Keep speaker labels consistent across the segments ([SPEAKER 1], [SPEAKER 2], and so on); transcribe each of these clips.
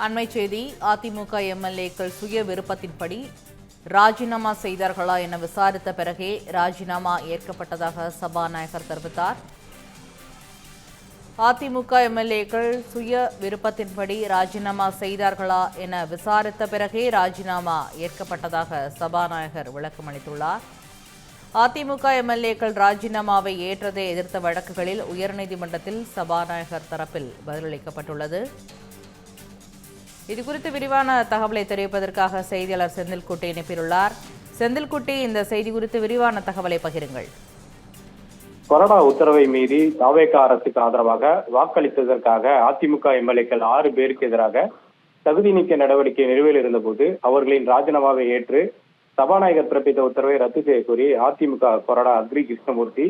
[SPEAKER 1] அண்மை செய்தி. அதிமுக எம்எல்ஏக்கள் சுய விருப்பத்தின்படி ராஜினாமா செய்தார்களா என விசாரித்த பிறகே ராஜினாமா ஏற்கப்பட்டதாக சபாநாயகர் தெரிவித்தார். அதிமுக எம்எல்ஏக்கள் சுய விருப்பத்தின்படி ராஜினாமா செய்தார்களா என விசாரித்த பிறகே ராஜினாமா ஏற்கப்பட்டதாக சபாநாயகர் விளக்கம் அளித்துள்ளார். அதிமுக எம்எல்ஏக்கள் ராஜினாமாவை ஏற்றதை எதிர்த்த வழக்குகளில் உயர்நீதிமன்றத்தில் சபாநாயகர் தரப்பில் பதிலளிக்கப்பட்டுள்ளது. இதுகுறித்து விரிவான தகவலை தெரிவிப்பதற்காக செய்தியாளர் செந்தில்குட்டி இணைப்பிலுள்ளார். செந்தில்குட்டி, இந்த செய்தி குறித்து விரிவான தகவலை பகிருங்கள்.
[SPEAKER 2] கொரோனா உத்தரவை மீறி தாவேகா அரசுக்கு ஆதரவாக வாக்களித்ததற்காக அதிமுக எம்எல்ஏக்கள் 6 பேருக்கு எதிராக தகுதி நீக்க நடவடிக்கை நிலுவையில் இருந்தபோது அவர்களின் ராஜினாமாவை ஏற்று சபாநாயகர் பிறப்பித்த உத்தரவை ரத்து செய்ய கோரி அதிமுக கொறடா அக்ரி கிருஷ்ணமூர்த்தி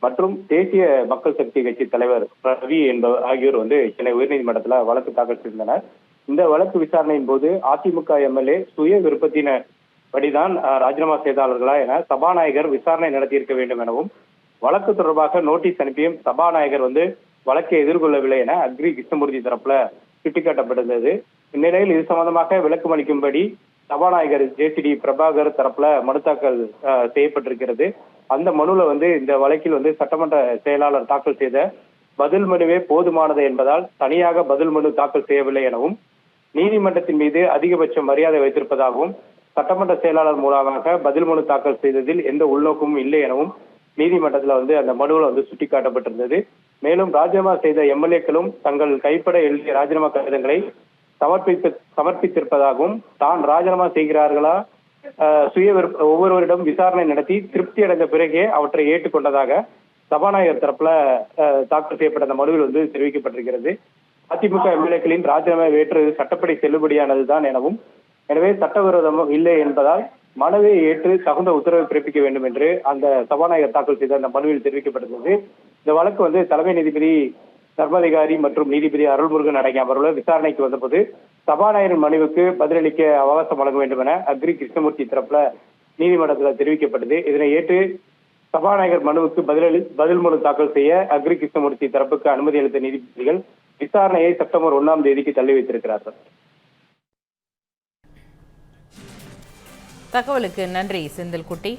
[SPEAKER 2] மற்றும் தேசிய மக்கள் சக்தி கட்சி தலைவர் ரவி ஆகியோர் சென்னை உயர்நீதிமன்றத்தில் வழக்கு தாக்கல் செய்தனர். இந்த வழக்கு விசாரணையின் போது அதிமுக எம்எல்ஏ சுய விருப்பத்தின்படிதான் ராஜினாமா செய்தார்களா என சபாநாயகர் விசாரணை நடத்தியிருக்க வேண்டும் எனவும், வழக்கு தொடர்பாக நோட்டீஸ் அனுப்பியும் சபாநாயகர் வழக்கை எதிர்கொள்ளவில்லை என அக்ரி கிருஷ்ணமூர்த்தி தரப்புல சுட்டிக்காட்டப்பட்டிருந்தது. இந்நிலையில் இது சம்பந்தமாக விளக்கம் அளிக்கும்படி சபாநாயகர் ஜேசிடி பிரபாகர் தரப்புல மனு தாக்கல் செய்யப்பட்டிருக்கிறது. அந்த மனுல இந்த வழக்கில் சட்டமன்ற செயலாளர் தாக்கல் செய்த பதில் மனுவே போதுமானது என்பதால் தனியாக பதில் மனு தாக்கல் செய்யவில்லை எனவும், நீதிமன்றத்தின் மீது அதிகபட்ச மரியாதை வைத்திருப்பதாகவும், சட்டமன்ற செயலாளர் மூலமாக பதில் மனு தாக்கல் செய்ததில் எந்த உள்நோக்கமும் இல்லை எனவும் நீதிமன்றத்தில் அந்த மனுவில் சுட்டிக்காட்டப்பட்டிருந்தது. மேலும் ராஜினாமா செய்த எம்எல்ஏக்களும் தங்கள் கைப்பட எழுதிய ராஜினாமா கடிதங்களை சமர்ப்பித்திருப்பதாகவும், தான் ராஜினாமா செய்கிறார்களா ஒவ்வொருவரிடம் விசாரணை நடத்தி திருப்தி அடைந்த பிறகே அவற்றை ஏற்றுக்கொண்டதாக சபாநாயகர் தரப்புல தாக்கல் செய்யப்பட்ட அந்த மனுவில் தெரிவிக்கப்பட்டிருக்கிறது. அதிமுக எம்எல்ஏக்களின் ராஜினாமா ஏற்று சட்டப்படி செல்லுபடியானதுதான் எனவும், எனவே சட்டவிரோதம் இல்லை என்பதால் மனுவை ஏற்று தகுந்த உத்தரவை பிறப்பிக்க வேண்டும் என்று அந்த சபாநாயகர் தாக்கல் செய்த அந்த மனுவில் தெரிவிக்கப்பட்டிருந்தது. இந்த வழக்கு தலைமை நீதிபதி தர்மாதிகாரி மற்றும் நீதிபதி அருள்முருகன் அடங்கிய அமர்வுல விசாரணைக்கு வந்தபோது சபாநாயகரின் மனுவுக்கு பதிலளிக்க அவகாசம் வழங்க வேண்டும் என அக்ரி கிருஷ்ணமூர்த்தி தரப்புல நீதிமன்றத்தில் தெரிவிக்கப்பட்டது. இதனை ஏற்று சபாநாயகர் மனுவுக்கு பதில் மனு தாக்கல் செய்ய அக்ரி கிருஷ்ணமூர்த்தி தரப்புக்கு அனுமதி அளித்த நீதிபதிகள் விசாரணையை செப்டம்பர் 1ஆம் தேதிக்கு தள்ளி வைத்திருக்கிறார்கள்.
[SPEAKER 1] தகவலுக்கு நன்றி செந்தில்குட்டி.